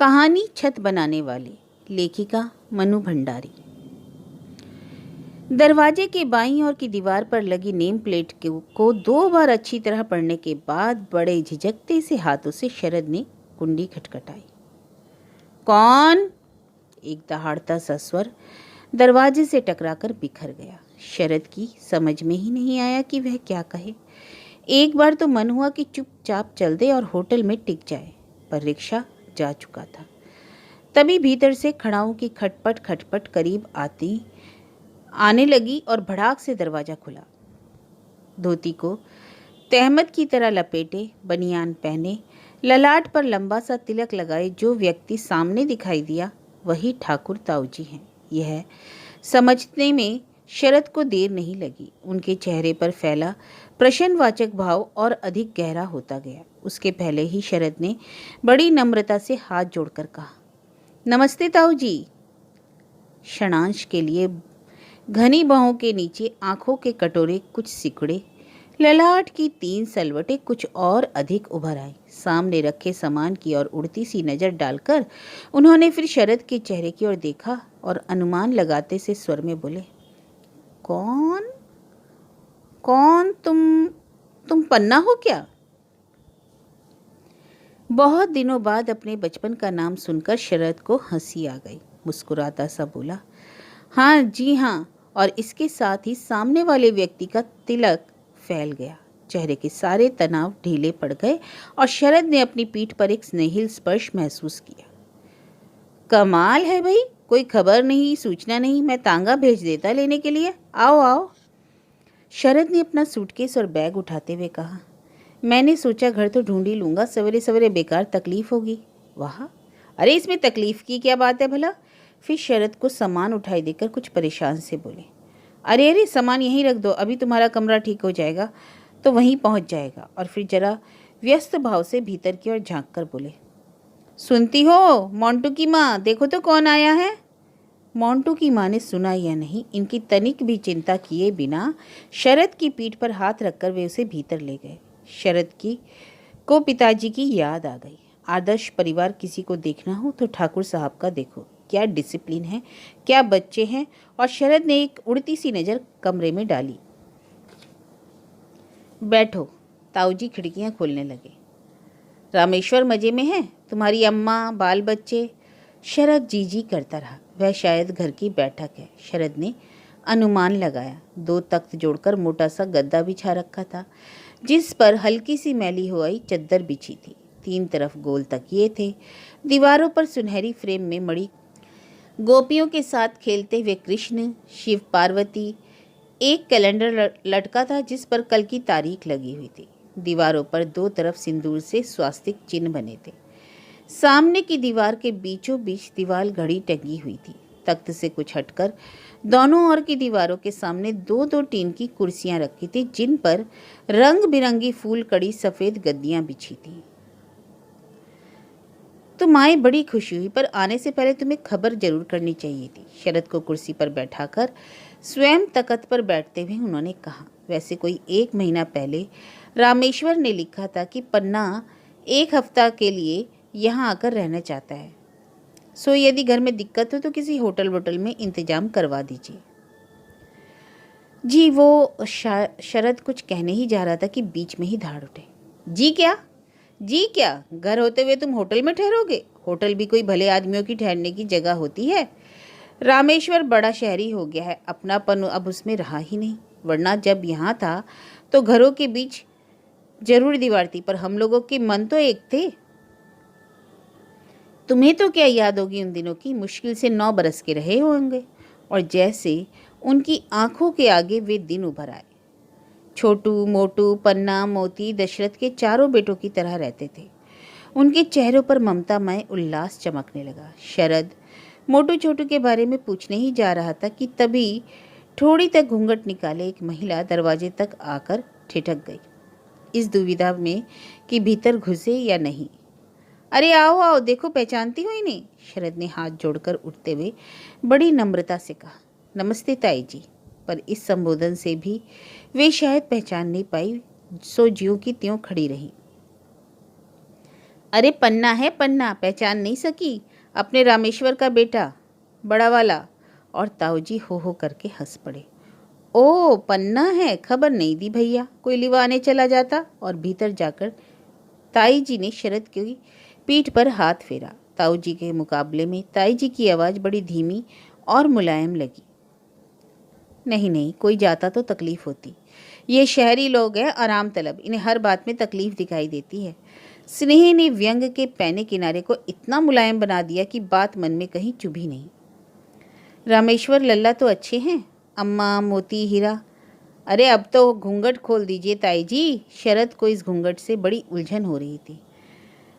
कहानी छत बनाने वाली, लेखिका मनु भंडारी। दरवाजे के बाईं ओर की दीवार पर लगी नेम प्लेट को 2 बार अच्छी तरह पढ़ने के बाद बड़े झिझकते से हाथों से शरद ने कुंडी खटखटाई। कौन? एक दहाड़ता सा स्वर दरवाजे से टकराकर बिखर गया। शरद की समझ में ही नहीं आया कि वह क्या कहे। एक बार तो मन हुआ कि चुपचाप चल दे और होटल में टिक जाए, पर रिक्शा जा चुका था। तभी भीतर से खड़ाऊ की खटपट करीब आने लगी और भड़ाक से दरवाजा खुला। धोती को तहमद की तरह लपेटे, बनियान पहने, ललाट पर लंबा सा तिलक लगाए जो व्यक्ति सामने दिखाई दिया वही ठाकुर ताऊजी हैं। यह समझने में शरद को देर नहीं लगी। उनके चेहरे पर फैला प्रश्नवाचक भाव और अधिक गहरा होता गया। उसके पहले ही शरद ने बड़ी नम्रता से हाथ जोड़कर कहा, नमस्ते ताऊजी। क्षणांश के लिए घनी बाहों के नीचे आंखों के कटोरे कुछ सिकुड़े, ललाट की 3 सलवटें कुछ और अधिक उभर आई। सामने रखे सामान की ओर उड़ती सी नजर डालकर उन्होंने फिर शरद के चेहरे की ओर देखा और अनुमान लगाते से स्वर में बोले, कौन तुम पन्ना हो क्या? बहुत दिनों बाद अपने बचपन का नाम सुनकर शरद को हंसी आ गई। मुस्कुराता सा बोला, हाँ जी हाँ। और इसके साथ ही सामने वाले व्यक्ति का तिलक फैल गया। चेहरे के सारे तनाव ढीले पड़ गए और शरद ने अपनी पीठ पर एक स्नेहिल स्पर्श महसूस किया। कमाल है भाई, कोई खबर नहीं, सूचना नहीं, मैं तांगा भेज देता लेने के लिए। आओ। शरद ने अपना सूटकेस और बैग उठाते हुए कहा, मैंने सोचा घर तो ढूंढ ही लूंगा, सवेरे सवेरे बेकार तकलीफ होगी। वाह, अरे इसमें तकलीफ की क्या बात है भला? फिर शरद को सामान उठाई देकर कुछ परेशान से बोले, अरे सामान यहीं रख दो, अभी तुम्हारा कमरा ठीक हो जाएगा तो वहीं पहुंच जाएगा। और फिर जरा व्यस्त भाव से भीतर की ओर झांक कर बोले, सुनती हो मोंटू की माँ, देखो तो कौन आया है। मोंटू की माँ ने सुना या नहीं, इनकी तनिक भी चिंता किए बिना शरद की पीठ पर हाथ रखकर वे उसे भीतर ले गए। शरद को पिताजी की याद आ गई। आदर्श परिवार किसी को देखना हो तो ठाकुर साहब का देखो, क्या डिसिप्लिन है, क्या बच्चे हैं। और शरद ने एक उड़ती सी नज़र कमरे में डाली। बैठो। ताऊजी खिड़कियां खोलने लगे। रामेश्वर मजे में है, तुम्हारी अम्मा, बाल बच्चे? शरद जी करता रहा। वह शायद घर की बैठक है, शरद ने अनुमान लगाया। 2 तख्त जोड़कर मोटा सा गद्दा बिछा रखा था जिस पर हल्की सी मैली हुई चद्दर बिछी थी। 3 तरफ गोल तकिए थे। दीवारों पर सुनहरी फ्रेम में मड़ी गोपियों के साथ खेलते हुए कृष्ण, शिव पार्वती। एक कैलेंडर लटका था जिस पर कल की तारीख लगी हुई थी। दीवारों पर 2 तरफ सिंदूर से स्वास्तिक चिन्ह बने थे। सामने की दीवार के बीचों बीच दीवार घड़ी टंगी हुई थी। तख्त से कुछ हटकर दोनों ओर की दीवारों के सामने 2-2 टीन की कुर्सियां रखी थी जिन पर रंग बिरंगी फूल कड़ी सफ़ेद गद्दियां बिछी थी। तुम आए, बड़ी खुशी हुई, पर आने से पहले तुम्हें खबर जरूर करनी चाहिए थी। शरद को कुर्सी पर बैठाकर स्वयं तख्त पर बैठते हुए उन्होंने कहा, वैसे कोई 1 महीना पहले रामेश्वर ने लिखा था कि पन्ना 1 हफ्ता के लिए यहाँ आकर रहना चाहता है। सो यदि घर में दिक्कत हो तो किसी होटल में इंतजाम करवा दीजिए। जी वो शरद कुछ कहने ही जा रहा था कि बीच में ही धाड़ उठे। जी क्या? घर होते हुए तुम होटल में ठहरोगे? होटल भी कोई भले आदमियों की ठहरने की जगह होती है। रामेश्वर बड़ा शहरी हो गया है, अपनापन अब उसमें रहा ही नहीं। वरना जब यहाँ था तो घरों के बीच जरूर दीवार थी, पर हम लोगों के मन तो एक थे। तुम्हें तो क्या याद होगी उन दिनों की, मुश्किल से 9 बरस के रहे होंगे। और जैसे उनकी आंखों के आगे वे दिन उभर आए। छोटू, मोटू, पन्ना, मोती दशरथ के 4 बेटों की तरह रहते थे। उनके चेहरों पर ममतामय उल्लास चमकने लगा। शरद मोटू छोटू के बारे में पूछने ही जा रहा था कि तभी थोड़ी तक घूंघट निकाले एक महिला दरवाजे तक आकर ठिठक गई, इस दुविधा में कि भीतर घुसे या नहीं। अरे आओ, देखो पहचानती हो इन्हें? शरद ने हाथ जोड़कर उठते हुए बड़ी नम्रता से कहा, नमस्ते ताई जी। पर इस संबोधन से भी वे शायद पहचान नहीं पाई, सो ज्यों की त्यों खड़ी रही। अरे पन्ना है पन्ना, पहचान नहीं सकी? अपने रामेश्वर का बेटा, बड़ा वाला। और ताऊजी हो करके हंस पड़े। ओ पन्ना है, खबर नहीं दी भैया, कोई लिवाने चला जाता। और भीतर जाकर ताई जी ने शरद की पीठ पर हाथ फेरा। ताऊ जी के मुकाबले में ताई जी की आवाज़ बड़ी धीमी और मुलायम लगी। नहीं नहीं, कोई जाता तो तकलीफ होती। ये शहरी लोग हैं आराम तलब, इन्हें हर बात में तकलीफ दिखाई देती है। स्नेह ने व्यंग के पैने किनारे को इतना मुलायम बना दिया कि बात मन में कहीं चुभी नहीं। रामेश्वर लल्ला तो अच्छे हैं, अम्मा मोती हीरा। अरे अब तो घूंघट खोल दीजिए ताई जी। शरद को इस घूंघट से बड़ी उलझन हो रही थी।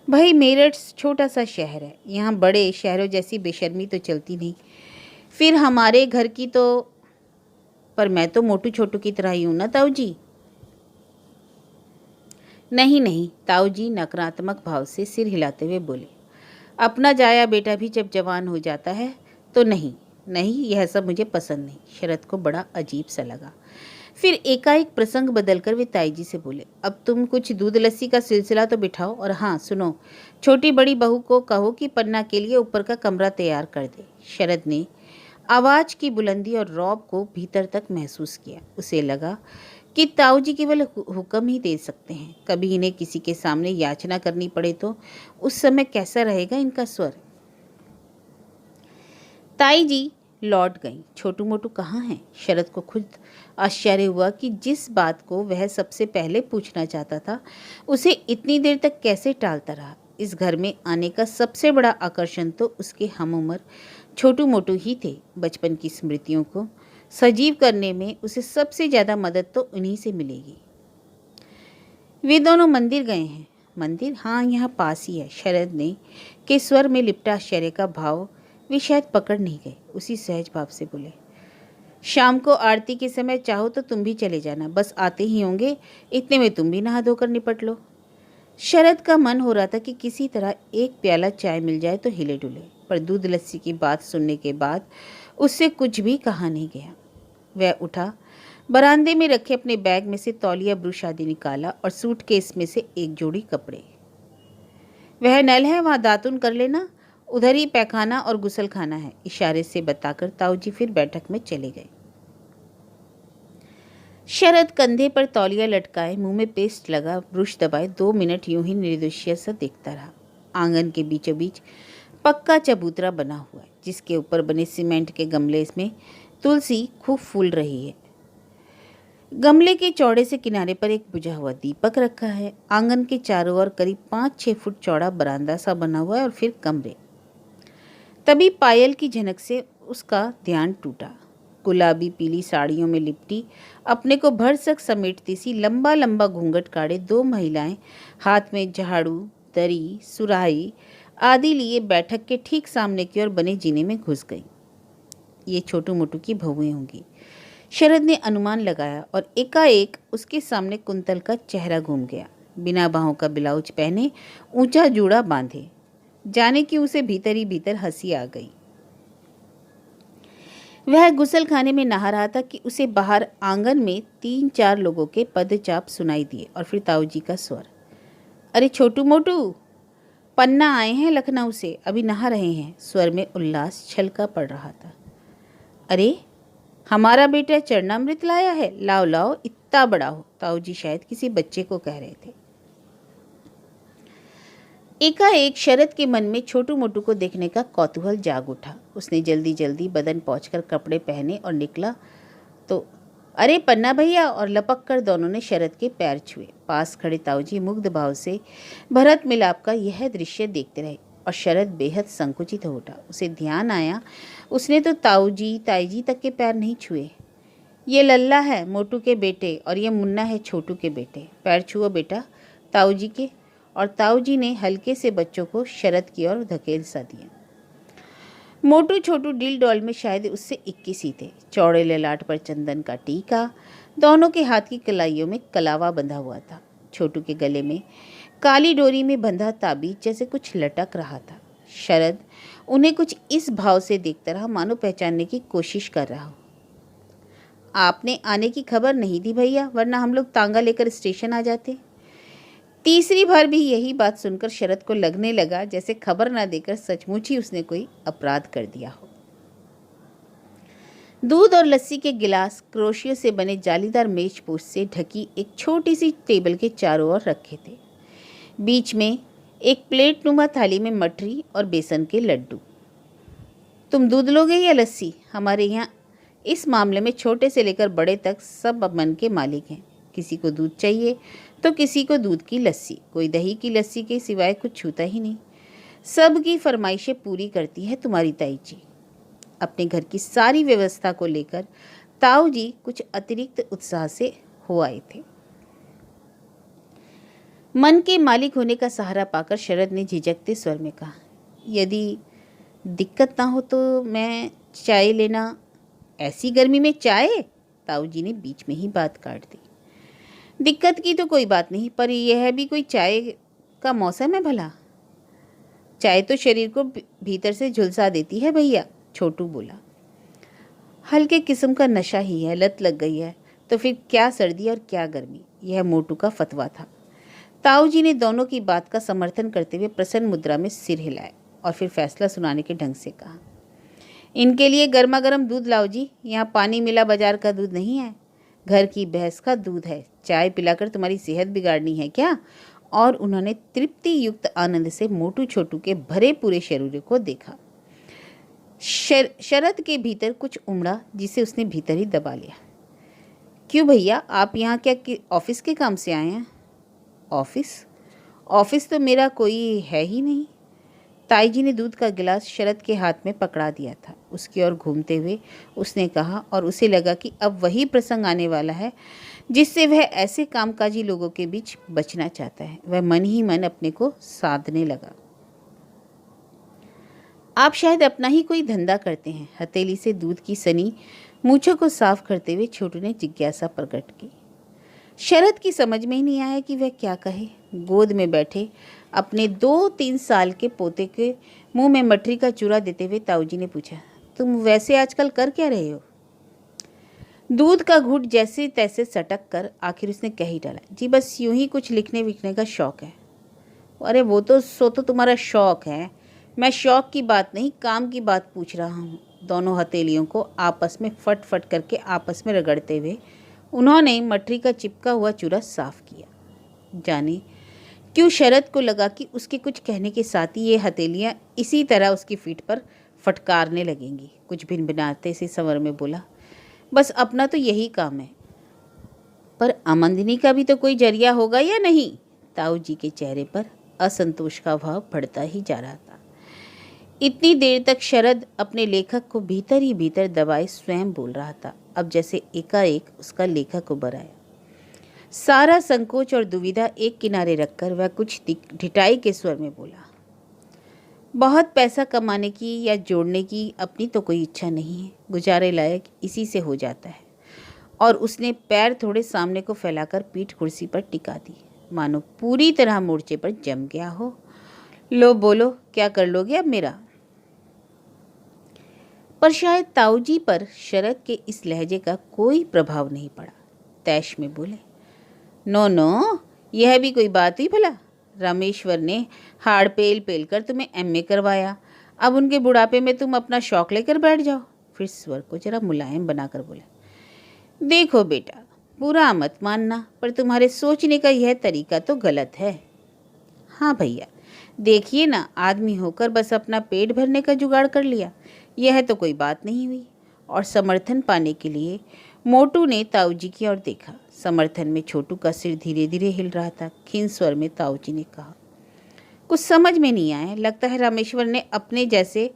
भाई मेरठ छोटा सा शहर है, यहाँ बड़े शहरों जैसी बेशर्मी तो चलती नहीं। फिर हमारे घर की तो, पर मैं तो मोटू छोटू की तरह ही हूँ ना ताऊ जी। नहीं नहीं, ताऊ जी नकारात्मक भाव से सिर हिलाते हुए बोले। अपना जाया बेटा भी जब जवान हो जाता है तो नहीं नहीं, यह सब मुझे पसंद नहीं। शरद को बड़ा अजीब सा लगा। फिर एकाएक प्रसंग बदलकर वे ताई जी से बोले, अब तुम कुछ दूध लस्सी का सिलसिला तो बिठाओ, और हाँ सुनो, छोटी बड़ी बहू को कहो कि पन्ना के लिए ऊपर का कमरा तैयार कर दे। शरद ने आवाज़ की बुलंदी और रौब को भीतर तक महसूस किया। उसे लगा कि ताऊ जी केवल हुक्म ही दे सकते हैं, कभी इन्हें किसी के सामने याचना करनी पड़े तो उस समय कैसा रहेगा इनका स्वर। ताई जी लौट गईं। छोटू मोटू कहाँ हैं? शरद को खुद आश्चर्य हुआ कि जिस बात को वह सबसे पहले पूछना चाहता था उसे इतनी देर तक कैसे टालता रहा। इस घर में आने का सबसे बड़ा आकर्षण तो उसके हम उम्र छोटू मोटू ही थे। बचपन की स्मृतियों को सजीव करने में उसे सबसे ज़्यादा मदद तो उन्हीं से मिलेगी। वे दोनों मंदिर गए हैं। मंदिर? हाँ, यहाँ पास ही है। शरद ने के स्वर में लिपटा आश्चर्य का भाव वे शायद पकड़ नहीं गए। उसी सहज भाव से बोले, शाम को आरती के समय चाहो तो तुम भी चले जाना, बस आते ही होंगे, इतने में तुम भी नहा धोकर निपट लो। शरद का मन हो रहा था कि किसी तरह एक प्याला चाय मिल जाए तो हिले डुले, पर दूध लस्सी की बात सुनने के बाद उससे कुछ भी कहा नहीं गया। वह उठा, बरामदे में रखे अपने बैग में से तौलिया ब्रुश आदि निकाला और सूटकेस में से एक जोड़ी कपड़े। वह नल है, वहाँ दातुन कर लेना, उधर ही पैखाना और गुसलखाना है, इशारे से बताकर ताऊ जी फिर बैठक में चले गए। शरद कंधे पर तौलिया लटकाए, मुंह में पेस्ट लगा, ब्रुश दबाए 2 मिनट यूं ही निर्दोष्य सा देखता रहा। आंगन के बीचों बीच पक्का चबूतरा बना हुआ है, जिसके ऊपर बने सीमेंट के गमले में तुलसी खूब फूल रही है। गमले के चौड़े से किनारे पर एक बुझा हुआ दीपक रखा है। आंगन के चारों ओर करीब 5-6 फुट चौड़ा बरामदा सा बना हुआ है और फिर कमरे। तभी पायल की झनक से उसका ध्यान टूटा। गुलाबी पीली साड़ियों में लिपटी, अपने को भरसक समेटती सी लंबा लंबा घूंघट काढ़े 2 महिलाएं हाथ में झाड़ू, दरी, सुराही आदि लिए बैठक के ठीक सामने की ओर बने जीने में घुस गईं। ये छोटू मोटू की बहुएं होंगी, शरद ने अनुमान लगाया, और एकाएक उसके सामने कुंतल का चेहरा घूम गया। बिना बाहों का ब्लाउज पहने, ऊंचा जूड़ा बांधे, जाने कि उसे भीतर ही भीतर हंसी आ गई। वह गुसलखाने में नहा रहा था कि उसे बाहर आंगन में 3-4 लोगों के पदचाप सुनाई दिए और फिर ताऊ जी का स्वर, अरे छोटू मोटू, पन्ना आए हैं लखनऊ से, अभी नहा रहे हैं। स्वर में उल्लास छलका पड़ रहा था। अरे हमारा बेटा चरणामृत लाया है, लाओ लाओ, इतना बड़ा हो। ताऊ जी शायद किसी बच्चे को कह रहे थे। एकाएक शरद के मन में छोटू मोटू को देखने का कौतूहल जाग उठा। उसने जल्दी जल्दी बदन पहुंचकर कपड़े पहने और निकला तो अरे पन्ना भैया, और लपक कर दोनों ने शरद के पैर छुए। पास खड़े ताऊ जी मुग्ध भाव से भरत मिलाप का यह दृश्य देखते रहे और शरद बेहद संकुचित हो उठा। उसे ध्यान आया, उसने तो ताऊ जी ताई जी तक के पैर नहीं छुए। ये लल्ला है मोटू के बेटे और ये मुन्ना है छोटू के बेटे, पैर छुओ बेटा ताऊ जी के। और ताऊ जी ने हल्के से बच्चों को शरद की ओर धकेल सा दिया। मोटू छोटू डील डॉल में शायद उससे 21 ही थे। चौड़े ललाट पर चंदन का टीका, दोनों के हाथ की कलाइयों में कलावा बंधा हुआ था। छोटू के गले में काली डोरी में बंधा ताबीज जैसे कुछ लटक रहा था। शरद उन्हें कुछ इस भाव से देखता रहा मानो पहचानने की कोशिश कर रहा हो। आपने आने की खबर नहीं दी भैया, वरना हम लोग तांगा लेकर स्टेशन आ जाते। तीसरी बार भी यही बात सुनकर शरद को लगने लगा जैसे खबर ना देकर सचमुच ही उसने कोई अपराध कर दिया हो। दूध और लस्सी के गिलास क्रोशियो से बने जालीदार मेजपोश से ढकी एक छोटी सी टेबल के चारों ओर रखे थे। बीच में एक प्लेट नुमा थाली में मठरी और बेसन के लड्डू। तुम दूध लोगे या लस्सी? हमारे यहाँ इस मामले में छोटे से लेकर बड़े तक सब मन के मालिक हैं। किसी को दूध चाहिए तो किसी को दूध की लस्सी, कोई दही की लस्सी के सिवाय कुछ छूता ही नहीं। सब की फरमाइशें पूरी करती है तुम्हारी ताई जी। अपने घर की सारी व्यवस्था को लेकर ताऊ जी कुछ अतिरिक्त उत्साह से हो आए थे। मन के मालिक होने का सहारा पाकर शरद ने झिझकते स्वर में कहा, यदि दिक्कत ना हो तो मैं चाय लेना। ऐसी गर्मी में चाय? ताऊ जी ने बीच में ही बात काट दी। दिक्कत की तो कोई बात नहीं, पर यह भी कोई चाय का मौसम है भला? चाय तो शरीर को भीतर से झुलसा देती है भैया, छोटू बोला। हल्के किस्म का नशा ही है, लत लग गई है तो फिर क्या सर्दी और क्या गर्मी, यह मोटू का फतवा था। ताऊ जी ने दोनों की बात का समर्थन करते हुए प्रसन्न मुद्रा में सिर हिलाया और फिर फैसला सुनाने के ढंग से कहा, इनके लिए गर्मा गर्म दूध लाओ जी। यहाँ पानी मिला बाजार का दूध नहीं है, घर की भैंस का दूध है। चाय पिलाकर तुम्हारी सेहत बिगाड़नी है क्या? और उन्होंने तृप्ति युक्त आनंद से मोटू छोटू के भरे पूरे शरीर को देखा। शरद के भीतर कुछ उमड़ा जिसे उसने भीतर ही दबा लिया। क्यों भैया, आप यहाँ क्या ऑफिस के काम से आए हैं? ऑफिस तो मेरा कोई है ही नहीं। ताई जी ने दूध का गिलास शरद के हाथ में पकड़ा दिया था। उसकी ओर घूमते हुए उसने कहा, और उसे लगा कि अब वही प्रसंग आने वाला है जिससे वह ऐसे कामकाजी लोगों के बीच बचना चाहता है। वह मन ही मन अपने को साधने लगा। आप शायद अपना ही कोई धंधा करते हैं। हथेली से दूध की सनी मूंछों को साफ करते हुए छोटू ने जिज्ञासा प्रकट की। शरद की समझ में ही नहीं आया कि वह क्या कहे। गोद में बैठे अपने 2-3 साल के पोते के मुंह में मठरी का चूरा देते हुए ताऊ जी ने पूछा, तुम वैसे आजकल कर क्या रहे हो? दूध का घूंट जैसे तैसे सटक कर आखिर उसने कह ही डाला, जी बस यूं ही कुछ लिखने विखने का शौक है। अरे वो तो तुम्हारा शौक है, मैं शौक की बात नहीं काम की बात पूछ रहा हूँ। दोनों हथेलियों को आपस में फट फट करके आपस में रगड़ते हुए उन्होंने मठरी का चिपका हुआ चूरा साफ किया। जाने क्यों शरद को लगा कि उसके कुछ कहने के साथ ही ये हथेलियाँ इसी तरह उसकी पीठ पर फटकारने लगेंगी। कुछ भिनभिनाते से संवर में बोला, बस अपना तो यही काम है, पर आमदनी का भी तो कोई जरिया होगा या नहीं? ताऊ जी के चेहरे पर असंतोष का भाव बढ़ता ही जा रहा था। इतनी देर तक शरद अपने लेखक को भीतर ही भीतर दबाए स्वयं बोल रहा था। अब जैसे एकाएक उसका लेखक उभर आया। सारा संकोच और दुविधा एक किनारे रखकर वह कुछ ढिठाई के स्वर में बोला, बहुत पैसा कमाने की या जोड़ने की अपनी तो कोई इच्छा नहीं है, गुजारे लायक इसी से हो जाता है। और उसने पैर थोड़े सामने को फैलाकर पीठ कुर्सी पर टिका दी, मानो पूरी तरह मोर्चे पर जम गया हो। लो बोलो, क्या कर लोगे अब मेरा? पर शायद ताऊ जी पर शरद के इस लहजे का कोई प्रभाव नहीं पड़ा। तैश में बोले, नो, यह भी कोई बात हुई भला? रामेश्वर ने हाड़ पेल पेल कर तुम्हें एमए करवाया, अब उनके बुढ़ापे में तुम अपना शौक लेकर बैठ जाओ। फिर स्वर को जरा मुलायम बनाकर बोला, देखो बेटा, बुरा मत मानना, पर तुम्हारे सोचने का यह तरीका तो गलत है। हाँ भैया, देखिए ना, आदमी होकर बस अपना पेट भरने का जुगाड़ कर लिया, यह तो कोई बात नहीं हुई। और समर्थन पाने के लिए मोटू ने ताऊ जी की ओर देखा। समर्थन में छोटू का सिर धीरे धीरे हिल रहा था। खीन स्वर में ताऊ जी ने कहा, कुछ समझ में नहीं आया, लगता है रामेश्वर ने अपने जैसे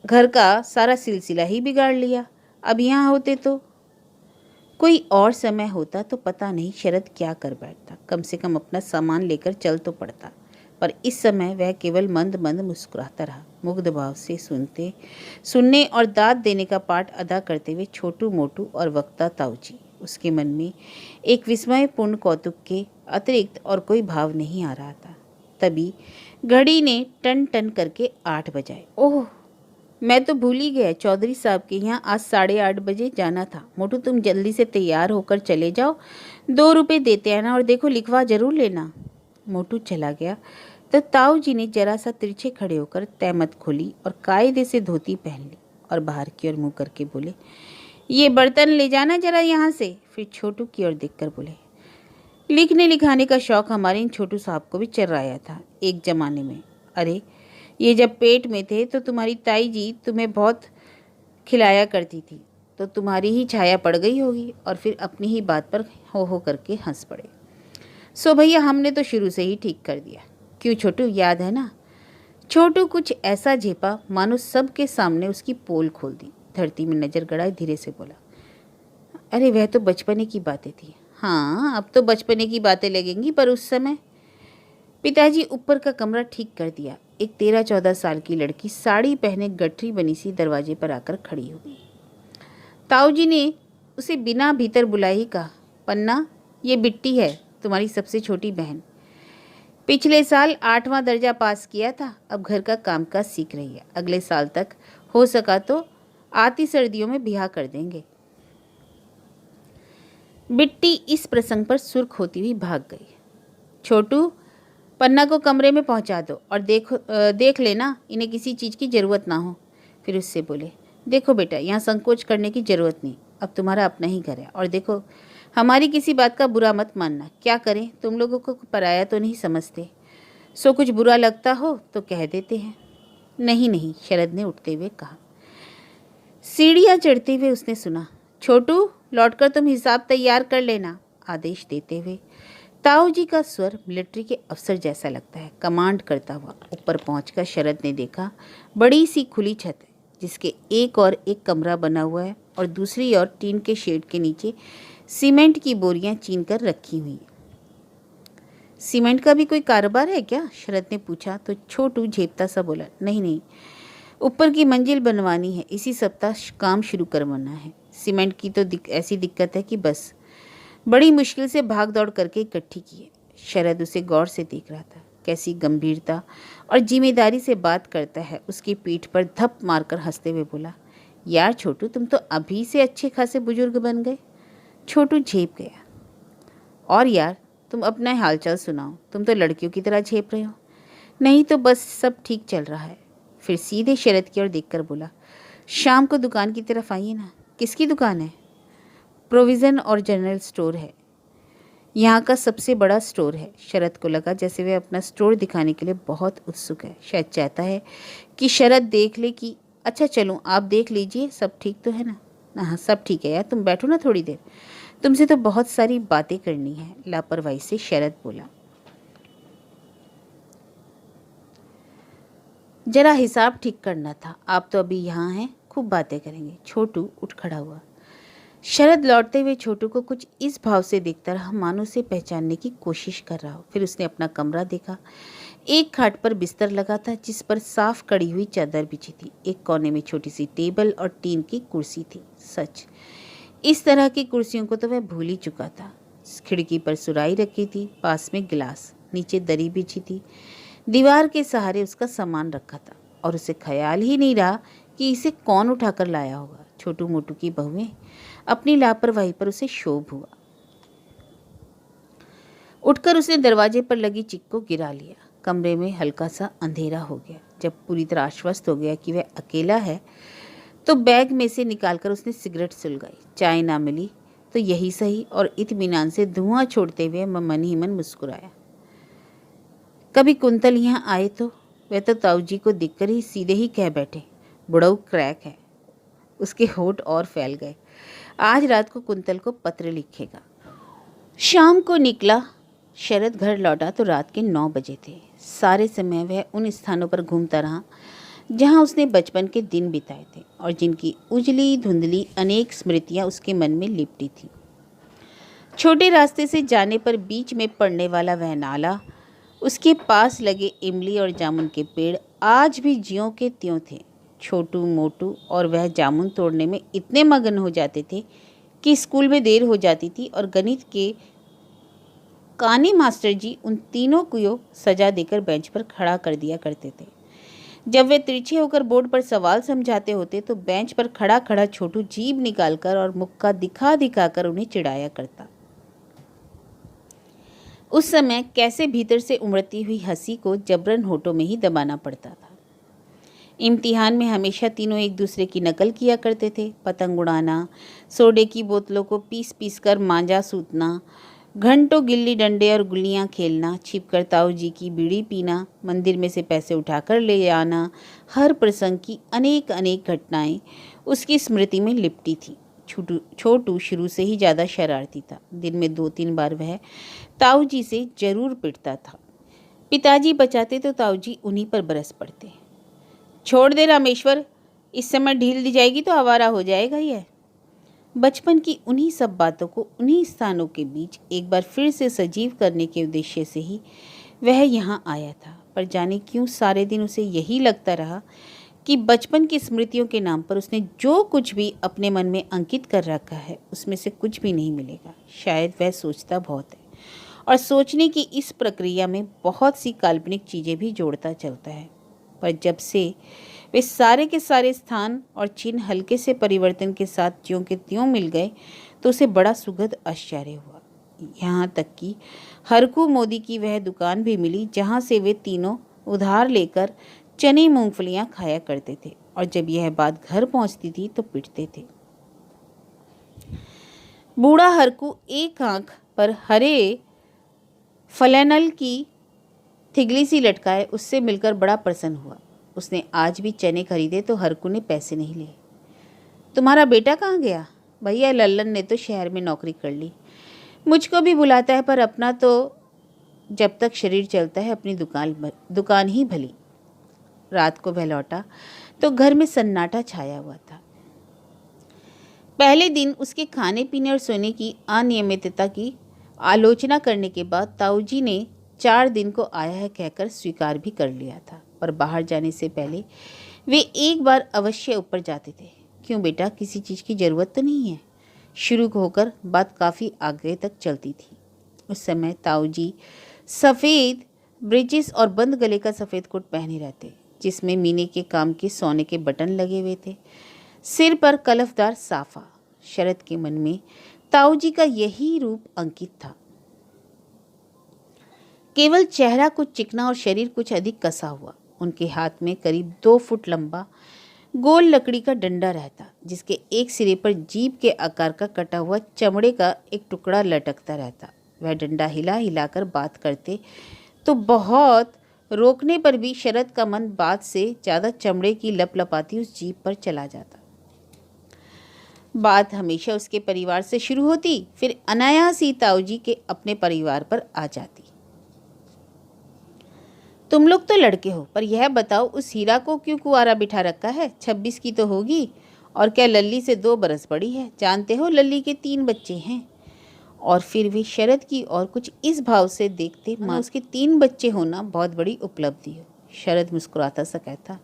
घर का सारा सिलसिला ही बिगाड़ लिया। अब यहाँ होते तो कोई और समय होता तो पता नहीं शरद क्या कर बैठता, कम से कम अपना सामान लेकर चल तो पड़ता। पर इस समय वह केवल मंद मंद मुस्कुराता रहा, मुग्ध भाव से सुनने और दाद देने का पाठ अदा करते हुए छोटू मोटू और वक्ता ताऊ जी। उसके मन में एक विस्मयपूर्ण कौतुक के अतिरिक्त और कोई भाव नहीं आ रहा था। तभी घड़ी ने टन टन करके 8 बजाए। ओह, मैं तो भूल ही गया, चौधरी साहब के यहाँ आज 8:30 बजे जाना था। मोटू तुम जल्दी से तैयार होकर चले जाओ, 2 रुपये देते हैं ना, और देखो लिखवा जरूर लेना। मोटू चला गया तो ताऊ जी ने जरा सा तिरछे खड़े होकर तहमत खोली और कायदे से धोती पहन ली और बाहर की ओर मुँह करके बोले, ये बर्तन ले जाना जरा यहाँ से। फिर छोटू की ओर देखकर बोले, लिखने लिखाने का शौक हमारे इन छोटू साहब को भी चर्राया था एक जमाने में। अरे ये जब पेट में थे तो तुम्हारी ताई जी तुम्हें बहुत खिलाया करती थी, तो तुम्हारी ही छाया पड़ गई होगी और फिर अपनी ही बात पर हो करके हंस पड़े। सो भैया हमने तो शुरू से ही ठीक कर दिया। क्यों छोटू, याद है ना? छोटू कुछ ऐसा झेपा मानो सबके सामने उसकी पोल खोल दी। धरती में नजर गड़ाए धीरे से बोला, अरे वह तो बचपने की बातें थी। हाँ अब तो बचपने की बातें लगेंगी, पर उस समय। पिताजी ऊपर का कमरा ठीक कर दिया। एक 13-14 साल की लड़की साड़ी पहने गठरी बनी सी दरवाजे पर आकर खड़ी हो गई। ताऊ जी ने उसे बिना भीतर बुलाए ही कहा, पन्ना ये बिट्टी है, तुम्हारी सबसे छोटी बहन। पिछले साल 8वां दर्जा पास किया था, अब घर का कामकाज सीख रही है। अगले साल तक हो सका तो आती सर्दियों में ब्याह कर देंगे। बिट्टी इस प्रसंग पर सुर्ख होती हुई भाग गई। छोटू पन्ना को कमरे में पहुंचा दो और देख लेना इन्हें किसी चीज़ की ज़रूरत ना हो। फिर उससे बोले, देखो बेटा यहाँ संकोच करने की ज़रूरत नहीं, अब तुम्हारा अपना ही घर है, और देखो हमारी किसी बात का बुरा मत मानना। क्या करें, तुम लोगों को पराया तो नहीं समझते, सो कुछ बुरा लगता हो तो कह देते हैं। नहीं नहीं, शरद ने उठते हुए कहा। सीढ़ियाँ चढ़ते हुए उसने सुना, छोटू लौटकर तुम हिसाब तैयार कर लेना। आदेश देते हुए ताऊ जी का स्वर मिलिट्री के अफसर जैसा लगता है, कमांड करता हुआ ऊपर पहुंचकर शरद ने देखा बड़ी सी खुली छत है जिसके एक और एक कमरा बना हुआ है और दूसरी ओर टीन के शेड के नीचे सीमेंट की बोरियां चीन कर रखी हुई हैं। सीमेंट का भी कोई कारोबार है क्या? शरद ने पूछा तो छोटू झेपता सा बोला, नहीं नहीं, ऊपर की मंजिल बनवानी है, इसी सप्ताह काम शुरू करवाना है। सीमेंट की तो ऐसी दिक्कत है कि बस बड़ी मुश्किल से भाग दौड़ करके इकट्ठी की है। शरद उसे गौर से देख रहा था, कैसी गंभीरता और जिम्मेदारी से बात करता है। उसकी पीठ पर धप मारकर हंसते हुए बोला, यार छोटू तुम तो अभी से अच्छे खासे बुजुर्ग बन गए। छोटू झेप गया, और यार तुम अपना हालचाल सुनाओ, तुम तो लड़कियों की तरह झेप रहे हो। नहीं तो बस सब ठीक चल रहा है। फिर सीधे शरद की ओर देखकर बोला, शाम को दुकान की तरफ आइए ना। किसकी दुकान है? प्रोविज़न और जनरल स्टोर है, यहाँ का सबसे बड़ा स्टोर है। शरद को लगा जैसे वह अपना स्टोर दिखाने के लिए बहुत उत्सुक है। शायद चाहता है कि शरद देख ले कि अच्छा चलूँ आप देख लीजिए, सब ठीक तो है ना? हाँ सब ठीक है यार, तुम बैठो ना थोड़ी देर, तुमसे तो बहुत सारी बातें करनी है। लापरवाही से शरद बोला, जरा हिसाब ठीक करना था, आप तो अभी यहाँ हैं, खूब बातें करेंगे। छोटू उठ खड़ा हुआ। शरद लौटते हुए छोटू को कुछ इस भाव से देखता रहा मानो उसे पहचानने की कोशिश कर रहा हो। फिर उसने अपना कमरा देखा। एक खाट पर बिस्तर लगा था जिस पर साफ कड़ी हुई चादर बिछी थी। एक कोने में छोटी सी टेबल और टीन की कुर्सी थी। सच, इस तरह की कुर्सियों को तो वह भूल ही चुका था। खिड़की पर सुराही रखी थी, पास में गिलास, नीचे दरी बिछी थी। दीवार के सहारे उसका सामान रखा था और उसे ख्याल ही नहीं रहा कि इसे कौन उठाकर लाया होगा। छोटू मोटू की बहुएं, अपनी लापरवाही पर उसे क्षोभ हुआ। उठकर उसने दरवाजे पर लगी चिक को गिरा लिया। कमरे में हल्का सा अंधेरा हो गया। जब पूरी तरह आश्वस्त हो गया कि वह अकेला है तो बैग में से निकालकर उसने सिगरेट सुलगाई। चाय ना मिली तो यही सही, और इत्मीनान से धुआं छोड़ते हुए मन ही मन मुस्कुराया। कभी कुंतल यहाँ आए तो वह तो ताऊ जी को देखकर ही सीधे ही कह बैठे, बुढ़ऊ क्रैक है। उसके होठ और फैल गए। आज रात को कुंतल को पत्र लिखेगा। शाम को निकला। शरद घर लौटा तो रात के 9 बजे थे। सारे समय वह उन स्थानों पर घूमता रहा जहाँ उसने बचपन के दिन बिताए थे और जिनकी उजली धुंधली अनेक स्मृतियाँ उसके मन में लिपटी थीं। छोटे रास्ते से जाने पर बीच में पड़ने वाला वह नाला, उसके पास लगे इमली और जामुन के पेड़ आज भी ज्यों के त्यों थे। छोटू मोटू और वह जामुन तोड़ने में इतने मगन हो जाते थे कि स्कूल में देर हो जाती थी और गणित के कानी मास्टर जी उन तीनों को सजा देकर बेंच पर खड़ा कर दिया करते थे। जब वे तिरछे होकर बोर्ड पर सवाल समझाते होते तो बेंच पर खड़ा खड़ा छोटू जीभ निकालकर और मुक्का दिखा दिखाकर उन्हें चिढ़ाया करता। उस समय कैसे भीतर से उमड़ती हुई हंसी को जबरन होठों में ही दबाना पड़ता था। इम्तिहान में हमेशा तीनों एक दूसरे की नकल किया करते थे। पतंग उड़ाना, सोडे की बोतलों को पीस पीस कर मांझा सूतना, घंटों गिल्ली डंडे और गुल्लियाँ खेलना, छिपकर ताऊ जी की बीड़ी पीना, मंदिर में से पैसे उठाकर ले आना, हर प्रसंग की अनेक अनेक घटनाएं उसकी स्मृति में लिपटी थी। छोटू शुरू से ही ज़्यादा शरारती था। दिन में 2-3 बार वह ताऊ जी से जरूर पिटता था। पिताजी बचाते तो ताऊ जी उन्हीं पर बरस पड़ते। छोड़ दे रामेश्वर, इस समय ढील दी जाएगी तो आवारा हो जाएगा यह। बचपन की उन्हीं सब बातों को उन्हीं स्थानों के बीच एक बार फिर से सजीव करने के उद्देश्य से ही वह यहाँ आया था। पर जाने क्यों सारे दिन उसे यही लगता रहा कि बचपन की स्मृतियों के नाम पर उसने जो कुछ भी अपने मन में अंकित कर रखा है उसमें से कुछ भी नहीं मिलेगा। शायद वह सोचता बहुत है और सोचने की इस प्रक्रिया में बहुत सी काल्पनिक चीज़ें भी जोड़ता चलता है। पर जब से वे सारे के सारे स्थान और चिन्ह हल्के से परिवर्तन के साथ ज्यों के त्यों मिल गए तो उसे बड़ा सुखद आश्चर्य हुआ। यहाँ तक कि हरकू मोदी की वह दुकान भी मिली जहाँ से वे तीनों उधार लेकर चने मूंगफलियाँ खाया करते थे और जब यह बात घर पहुँचती थी तो पिटते थे। बूढ़ा हरकू एक आंख पर हरे फलैनल की थिगली सी लटकाए उससे मिलकर बड़ा प्रसन्न हुआ। उसने आज भी चने खरीदे तो हरकू ने पैसे नहीं लिए। तुम्हारा बेटा कहाँ गया? भैया लल्लन ने तो शहर में नौकरी कर ली। मुझको भी बुलाता है पर अपना तो जब तक शरीर चलता है अपनी दुकान ही भली। रात को वह लौटा तो घर में सन्नाटा छाया हुआ था। पहले दिन उसके खाने पीने और सोने की अनियमितता की आलोचना करने के बाद ताऊ जी ने 4 दिन को आया है कहकर स्वीकार भी कर लिया था। पर बाहर जाने से पहले वे एक बार अवश्य ऊपर जाते थे। क्यों बेटा, किसी चीज़ की ज़रूरत तो नहीं है? शुरू होकर बात काफ़ी आगे तक चलती थी। उस समय ताऊ जी सफ़ेद ब्रिजेस और बंद गले का सफ़ेद कोट पहने रहते जिसमें मीने के काम के सोने के बटन लगे हुए थे। सिर पर कलफदार साफा। शरद के मन में ताऊ जी का यही रूप अंकित था। केवल चेहरा कुछ चिकना और शरीर कुछ अधिक कसा हुआ। उनके हाथ में करीब 2 फुट लंबा गोल लकड़ी का डंडा रहता जिसके एक सिरे पर जीभ के आकार का कटा हुआ चमड़े का एक टुकड़ा लटकता रहता। वह डंडा हिला हिलाकर बात करते तो बहुत रोकने पर भी शरद का मन बात से ज़्यादा चमड़े की लपलपाती उस जीभ पर चला जाता। बात हमेशा उसके परिवार से शुरू होती, फिर अनायास ही ताऊ जी के अपने परिवार पर आ जाती। तुम लोग तो लड़के हो, पर यह बताओ उस हीरा को क्यों कुंवारा बिठा रखा है? 26 की तो होगी, और क्या लल्ली से 2 बरस बड़ी है? जानते हो लल्ली के 3 बच्चे हैं। और फिर भी शरद की और कुछ इस भाव से देखते माँ उसके 3 बच्चे होना बहुत बड़ी उपलब्धि हो। शरद मुस्कुराता सा कहता,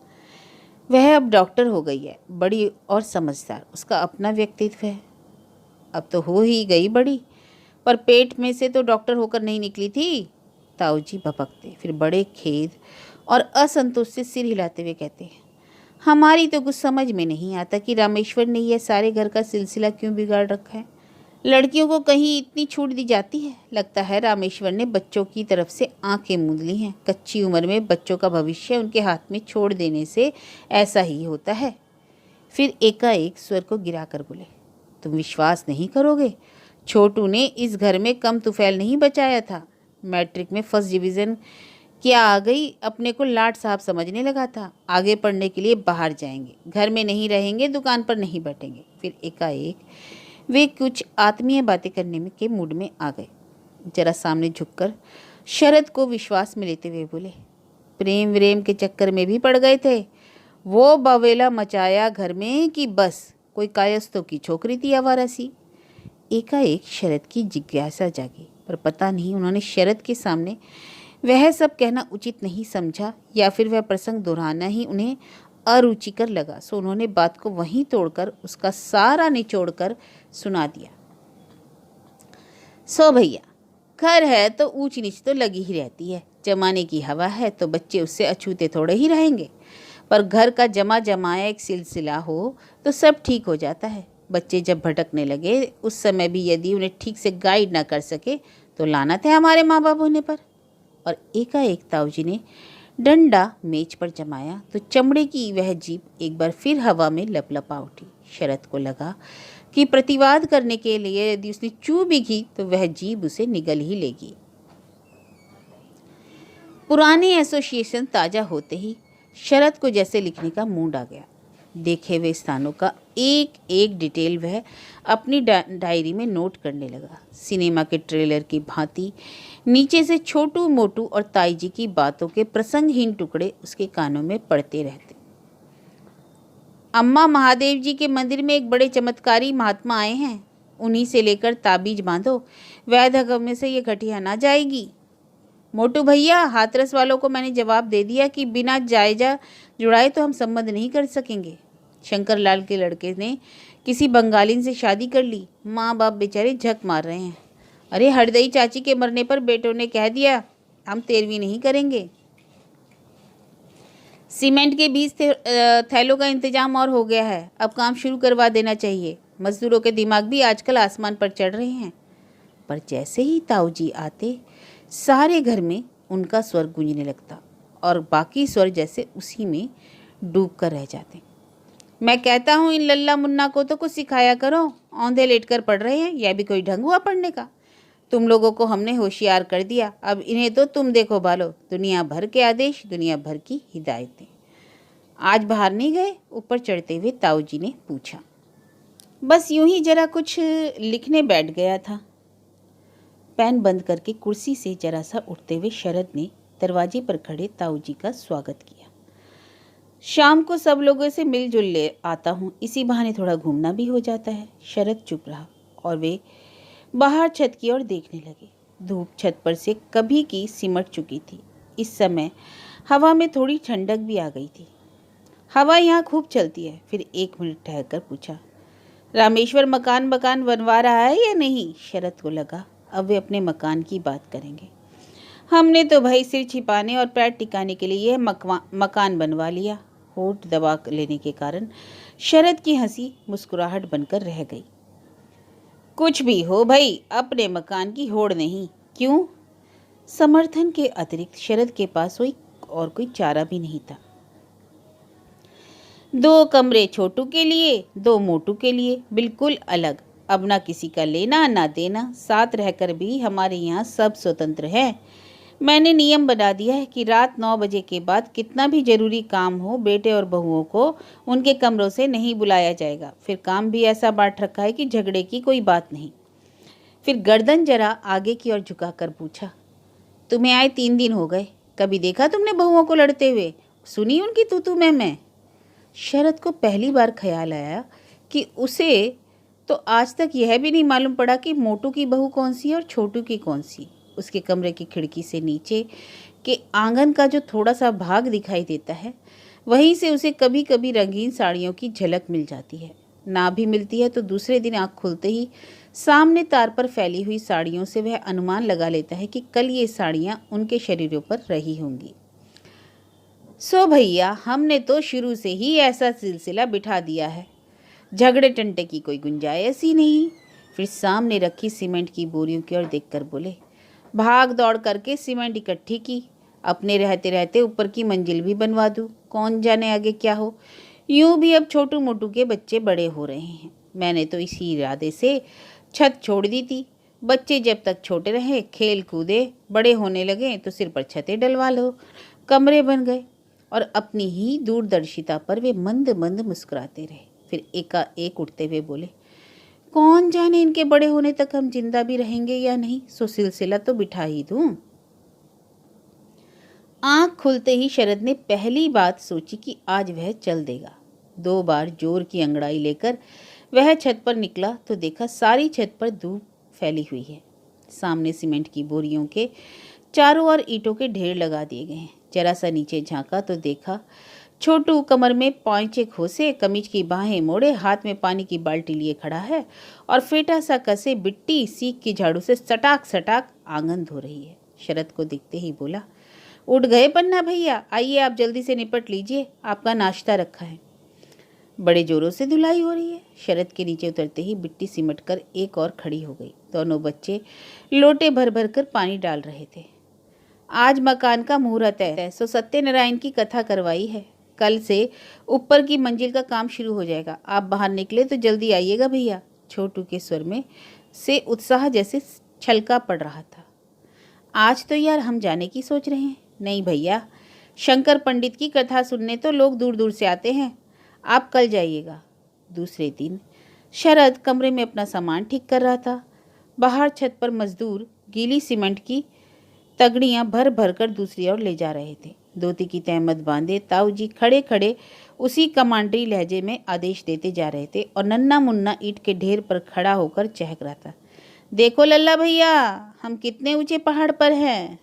वह अब डॉक्टर हो गई है, बड़ी और समझदार। उसका अपना व्यक्तित्व है। अब तो हो ही गई बड़ी, पर पेट में से तो डॉक्टर होकर नहीं निकली थी। ताऊ जी भपकते, फिर बड़े खेद और असंतोष से सिर हिलाते हुए कहते, हमारी तो कुछ समझ में नहीं आता कि रामेश्वर ने यह सारे घर का सिलसिला क्यों बिगाड़ रखा है। लड़कियों को कहीं इतनी छूट दी जाती है? लगता है रामेश्वर ने बच्चों की तरफ से आंखें मूंद ली हैं। कच्ची उम्र में बच्चों का भविष्य उनके हाथ में छोड़ देने से ऐसा ही होता है। फिर एकाएक स्वर को गिराकर बोले, तुम विश्वास नहीं करोगे, छोटू ने इस घर में कम तुफैल नहीं बचाया था। मैट्रिक में फर्स्ट डिवीज़न क्या आ गई, अपने को लाट साहब समझने लगा था। आगे पढ़ने के लिए बाहर जाएंगे, घर में नहीं रहेंगे, दुकान पर नहीं बैठेंगे। फिर एकाएक वे कुछ आत्मीय बातें करने में के मूड में आ गए। जरा सामने झुककर शरद को विश्वास में लेते हुए बोले, प्रेम व्रेम के चक्कर में भी पड़ गए थे। वो बवेला मचाया घर में कि बस कोई कायस्तों की छोकरी थी आवारा सी। एकाएक शरद की जिज्ञासा जागी, पर पता नहीं उन्होंने शरद के सामने वह सब कहना उचित नहीं समझा या फिर वह प्रसंग दोहराना ही उन्हें अरुचिकर लगा। सो उन्होंने बात को वहीं तोड़कर उसका सारा निचोड़ कर सुना दिया। सो भैया, घर है तो ऊंच नीच तो लगी ही रहती है। जमाने की हवा है तो बच्चे उससे अछूते थोड़े ही रहेंगे। पर घर का जमा जमाया एक सिलसिला हो तो सब ठीक हो जाता है। बच्चे जब भटकने लगे उस समय भी यदि उन्हें ठीक से गाइड ना कर सके तो लानत है हमारे माँ बाप होने पर। और एकाएक ताऊजी ने डंडा मेज पर जमाया तो चमड़े की वह जीभ एक बार फिर हवा में लपलपा उठी। शरद को लगा कि प्रतिवाद करने के लिए यदि उसने चू भी की तो वह जीभ उसे निगल ही लेगी। पुरानी एसोसिएशन ताज़ा होते ही शरद को जैसे लिखने का मूड आ गया। देखे हुए स्थानों का एक एक डिटेल वह अपनी डायरी में नोट करने लगा। सिनेमा के ट्रेलर की भांति नीचे से छोटू मोटू और ताई जी की बातों के प्रसंगहीन टुकड़े उसके कानों में पड़ते रहते। अम्मा, महादेव जी के मंदिर में एक बड़े चमत्कारी महात्मा आए हैं, उन्हीं से लेकर ताबीज बांधो, वैध में से ये गठिया ना जाएगी। मोटू भैया, हाथरस वालों को मैंने जवाब दे दिया कि बिना जायजा जुड़ाए तो हम संबंध नहीं कर सकेंगे। शंकर लाल के लड़के ने किसी बंगालिन से शादी कर ली, माँ बाप बेचारे झक मार रहे हैं। अरे हरदई चाची के मरने पर बेटों ने कह दिया हम 13वीं नहीं करेंगे। सीमेंट के 20 थैलों का इंतजाम और हो गया है, अब काम शुरू करवा देना चाहिए। मजदूरों के दिमाग भी आजकल आसमान पर चढ़ रहे हैं। पर जैसे ही ताऊजी आते सारे घर में उनका स्वर गूंजने लगता और बाकी स्वर जैसे उसी में डूब कर रह जाते। मैं कहता हूँ इन लल्ला मुन्ना को तो कुछ सिखाया करो, औंधे लेट कर पढ़ रहे हैं, यह भी कोई ढंग हुआ पढ़ने का। तुम लोगों को हमने होशियार कर दिया, अब इन्हें तो तुम देखो भालो, दुनिया भर के आदेश, दुनिया भर की हिदायतें। आज बाहर नहीं गए? ऊपर चढ़ते हुए ताऊजी ने पूछा। बस यूं ही जरा कुछ लिखने बैठ गया था। पेन बंद करके कुर्सी से जरा सा उठते हुए शरद ने दरवाजे पर खड़े ताऊजी का स्वागत किया। शाम को सब लोगों से मिलजुल ले आता हूँ, इसी बहाने थोड़ा घूमना भी हो जाता है। शरद चुप रहा और वे बाहर छत की ओर देखने लगे। धूप छत पर से कभी की सिमट चुकी थी। इस समय हवा में थोड़ी ठंडक भी आ गई थी। हवा यहाँ खूब चलती है। फिर 1 मिनट ठहरकर पूछा, रामेश्वर मकान बनवा रहा है या नहीं? शरद को लगा अब वे अपने मकान की बात करेंगे। हमने तो भाई सिर छिपाने और पैर टिकाने के लिए यह मकान बनवा लिया। होठ दबा लेने के कारण शरद की हंसी मुस्कुराहट बनकर रह गई। कुछ भी हो भाई, अपने मकान की होड़ नहीं। क्यों? समर्थन के अतिरिक्त शरद के पास और कोई चारा भी नहीं था। 2 कमरे छोटू के लिए, 2 मोटू के लिए, बिल्कुल अलग। अब ना किसी का लेना ना देना, साथ रहकर भी हमारे यहाँ सब स्वतंत्र है। मैंने नियम बना दिया है कि रात 9 बजे के बाद कितना भी जरूरी काम हो बेटे और बहुओं को उनके कमरों से नहीं बुलाया जाएगा। फिर काम भी ऐसा बांट रखा है कि झगड़े की कोई बात नहीं। फिर गर्दन जरा आगे की ओर झुकाकर पूछा, तुम्हें आए 3 दिन हो गए, कभी देखा तुमने बहुओं को लड़ते हुए? सुनी उनकी तू मैं? शरद को पहली बार ख्याल आया कि उसे तो आज तक यह भी नहीं मालूम पड़ा कि मोटू की बहू कौन सी है और छोटू की कौन सी। उसके कमरे की खिड़की से नीचे के आंगन का जो थोड़ा सा भाग दिखाई देता है, वहीं से उसे कभी कभी रंगीन साड़ियों की झलक मिल जाती है। ना भी मिलती है तो दूसरे दिन आँख खुलते ही सामने तार पर फैली हुई साड़ियों से वह अनुमान लगा लेता है कि कल ये साड़ियाँ उनके शरीरों पर रही होंगी। सो भैया, हमने तो शुरू से ही ऐसा सिलसिला बिठा दिया है, झगड़े टंटे की कोई गुंजाइश ही नहीं। फिर सामने रखी सीमेंट की बोरियों की ओर देखकर बोले, भाग दौड़ करके सीमेंट इकट्ठी की, अपने रहते रहते ऊपर की मंजिल भी बनवा दूँ, कौन जाने आगे क्या हो। यूं भी अब छोटू मोटू के बच्चे बड़े हो रहे हैं। मैंने तो इसी इरादे से छत छोड़ दी थी। बच्चे जब तक छोटे रहे खेल कूदे, बड़े होने लगे तो सिर पर छतें डलवा लो, कमरे बन गए। और अपनी ही दूरदर्शिता पर वे मंद मंद मुस्कुराते रहे। फिर एकाएक उठते हुए बोले, कौन जाने इनके बड़े होने तक हम जिंदा भी रहेंगे या नहीं, सो सिलसिला तो बिठा ही दूं। आंख खुलते ही शरद ने पहली बात सोची कि आज वह चल देगा। 2 बार जोर की अंगड़ाई लेकर वह छत पर निकला तो देखा सारी छत पर धूप फैली हुई है। सामने सीमेंट की बोरियों के चारों ओर ईंटों के ढेर लगा दिए गए हैं। जरा सा नीचे झांका तो देखा छोटू कमर में पौंचे खोसे, कमीज की बाहें मोड़े, हाथ में पानी की बाल्टी लिए खड़ा है और फेटा सा कसे बिट्टी सीख की झाड़ू से सटाक सटाक आंगन धो रही है। शरद को देखते ही बोला, उठ गए पन्ना भैया, आइए आप जल्दी से निपट लीजिए, आपका नाश्ता रखा है। बड़े जोरों से धुलाई हो रही है। शरद के नीचे उतरते ही बिट्टी सिमट कर एक और खड़ी हो गई। दोनों बच्चे लोटे भर भर कर पानी डाल रहे थे। आज मकान का मुहूर्त है, सो सत्यनारायण की कथा करवाई है। कल से ऊपर की मंजिल का काम शुरू हो जाएगा। आप बाहर निकले तो जल्दी आइएगा भैया। छोटू के स्वर में से उत्साह जैसे छलका पड़ रहा था। आज तो यार हम जाने की सोच रहे हैं। नहीं भैया, शंकर पंडित की कथा सुनने तो लोग दूर दूर से आते हैं, आप कल जाइएगा। दूसरे दिन शरद कमरे में अपना सामान ठीक कर रहा था। बाहर छत पर मजदूर गीली सीमेंट की तगड़ियाँ भर भर कर दूसरी ओर ले जा रहे थे। धोती की तहमत बांधे ताऊ जी खड़े खड़े उसी कमांडरी लहजे में आदेश देते जा रहे थे और नन्ना मुन्ना ईंट के ढेर पर खड़ा होकर चहक रहा था। देखो लल्ला भैया, हम कितने ऊंचे पहाड़ पर हैं।